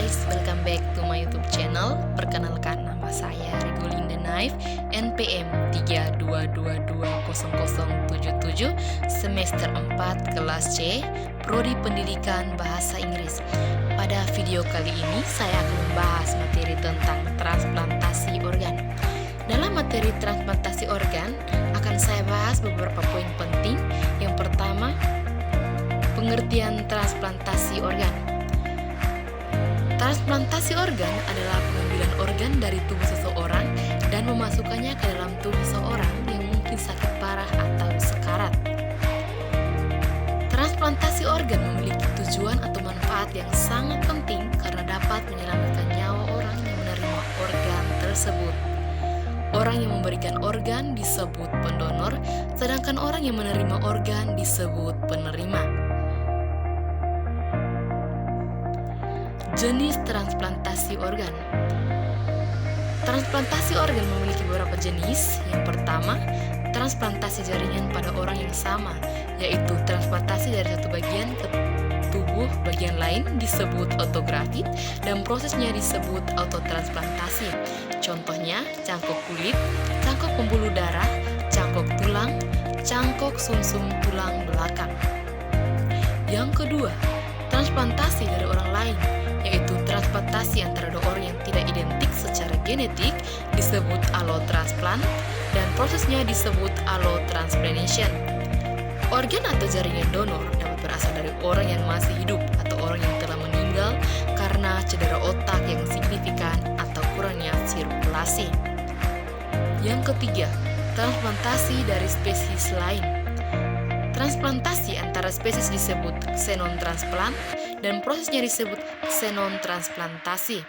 guys, welcome back to my YouTube channel. Perkenalkan, nama saya Regolinda Naif, NPM 322200077, semester 4 kelas C, Prodi Pendidikan Bahasa Inggris. Pada video kali ini saya akan membahas materi tentang transplantasi organ. Dalam materi transplantasi organ akan saya bahas beberapa poin penting. Yang pertama, pengertian transplantasi organ. Transplantasi organ adalah pengambilan organ dari tubuh seseorang dan memasukkannya ke dalam tubuh seseorang yang mungkin sakit parah atau sekarat. Transplantasi organ memiliki tujuan atau manfaat yang sangat penting karena dapat menyelamatkan nyawa orang yang menerima organ tersebut. Orang yang memberikan organ disebut pendonor, sedangkan orang yang menerima organ disebut penerima. Jenis transplantasi organ. Transplantasi organ memiliki beberapa jenis. Yang pertama, transplantasi jaringan pada orang yang sama, yaitu transplantasi dari satu bagian ke tubuh bagian lain disebut autografi dan prosesnya disebut autotransplantasi. Contohnya, cangkok kulit, cangkok pembuluh darah, cangkok tulang, cangkok sumsum tulang belakang. Yang kedua, transplantasi dari orang lain, yaitu transplantasi antara dua orang yang tidak identik secara genetik disebut allotransplant dan prosesnya disebut allotransplantation. Organ atau jaringan donor dapat berasal dari orang yang masih hidup atau orang yang telah meninggal karena cedera otak yang signifikan atau kurangnya sirkulasi. Yang ketiga, transplantasi dari spesies lain. Transplantasi antara spesies disebut xenontransplant dan prosesnya disebut xenontransplantasi.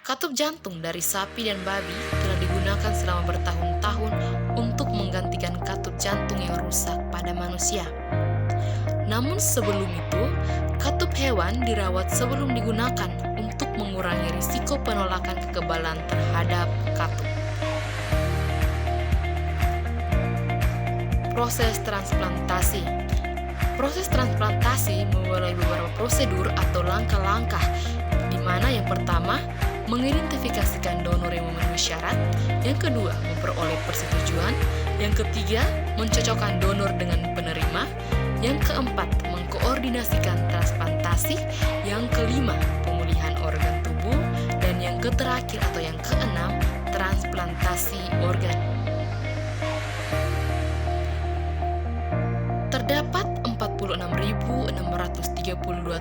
Katup jantung dari sapi dan babi telah digunakan selama bertahun-tahun untuk menggantikan katup jantung yang rusak pada manusia. Namun sebelum itu, katup hewan dirawat sebelum digunakan untuk mengurangi risiko penolakan kekebalan terhadap katup. Proses transplantasi. Proses transplantasi melalui beberapa prosedur atau langkah-langkah, di mana yang pertama, mengidentifikasikan donor yang memenuhi syarat, yang kedua, memperoleh persetujuan, yang ketiga, mencocokkan donor dengan penerima, yang keempat, mengkoordinasikan transplantasi, yang kelima, pemulihan organ tubuh, dan yang terakhir atau yang keenam, transplantasi organ. Terdapat 46.632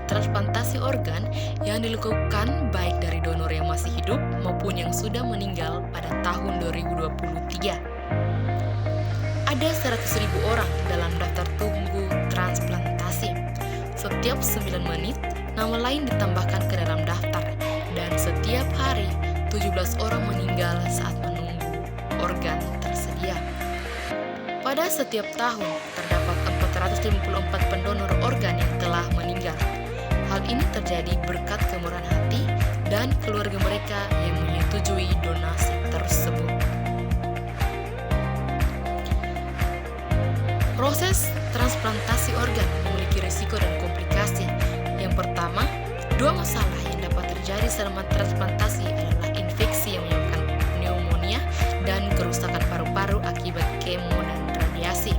transplantasi organ yang dilakukan baik dari donor yang masih hidup maupun yang sudah meninggal pada tahun 2023. Ada 100.000 orang dalam daftar tunggu transplantasi. Setiap 9 menit, nama lain ditambahkan ke dalam daftar, dan setiap hari 17 orang meninggal saat menunggu organ tersedia. Pada setiap tahun, terdapat 454 pendonor organ yang telah meninggal. Hal ini terjadi berkat kemurahan hati dan keluarga mereka yang menyetujui donasi tersebut. Proses transplantasi organ memiliki risiko dan komplikasi. Yang pertama, dua masalah yang dapat terjadi selama transplantasi adalah infeksi yang menyebabkan pneumonia dan kerusakan paru-paru akibat kemo dan radiasi.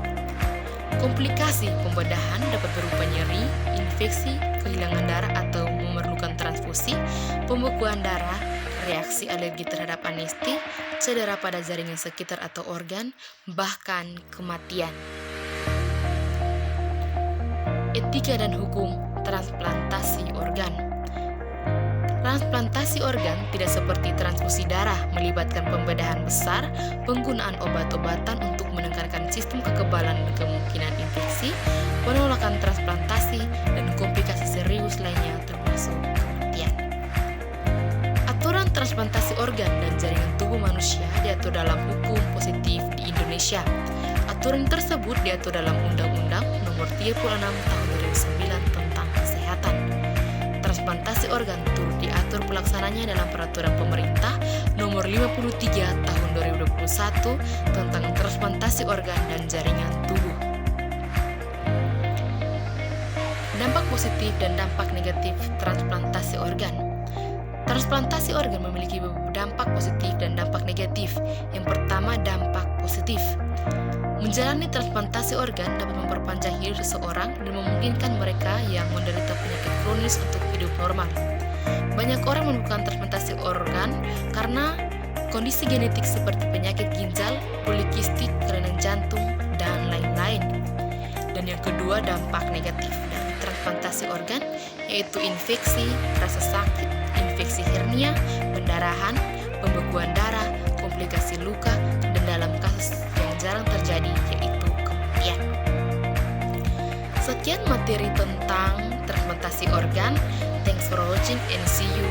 Komplikasi pembedahan dapat berupa nyeri, infeksi, kehilangan darah atau memerlukan transfusi, pembekuan darah, reaksi alergi terhadap anesti, cedera pada jaringan sekitar atau organ, bahkan kematian. Etika dan hukum transplantasi organ. Transplantasi organ tidak seperti transfusi darah, melibatkan pembedahan besar, penggunaan obat-obatan untuk menekankan sistem kekebalan dan kemungkinan infeksi, penolakan transplantasi, dan komplikasi serius lainnya termasuk kematian. Aturan transplantasi organ dan jaringan tubuh manusia diatur dalam hukum positif di Indonesia. Aturan tersebut diatur dalam Undang-Undang Nomor 36 Tahun 2009 tentang Kesehatan. Transplantasi organ turut diatur pelaksananya dalam Peraturan Pemerintah Nomor 53 Tahun 2021 tentang transplantasi organ dan jaringan tubuh. Dampak positif dan dampak negatif transplantasi organ. Transplantasi organ memiliki dampak positif dan dampak negatif. Yang pertama, dampak positif. Menjalani transplantasi organ dapat memperpanjang hidup seseorang dan memungkinkan mereka yang menderita penyakit kronis untuk hidup normal. Banyak orang melakukan transplantasi organ karena kondisi genetik seperti penyakit ginjal, polikistik, kelainan jantung, dan lain-lain. Dan yang kedua, dampak negatif dari transplantasi organ yaitu infeksi, rasa sakit, infeksi hernia, pendarahan, pembekuan darah, komplikasi luka, dan dalam kasus yang jarang terjadi yaitu kematian. Sekian materi tentang transplantasi organ. Thanks for watching and see you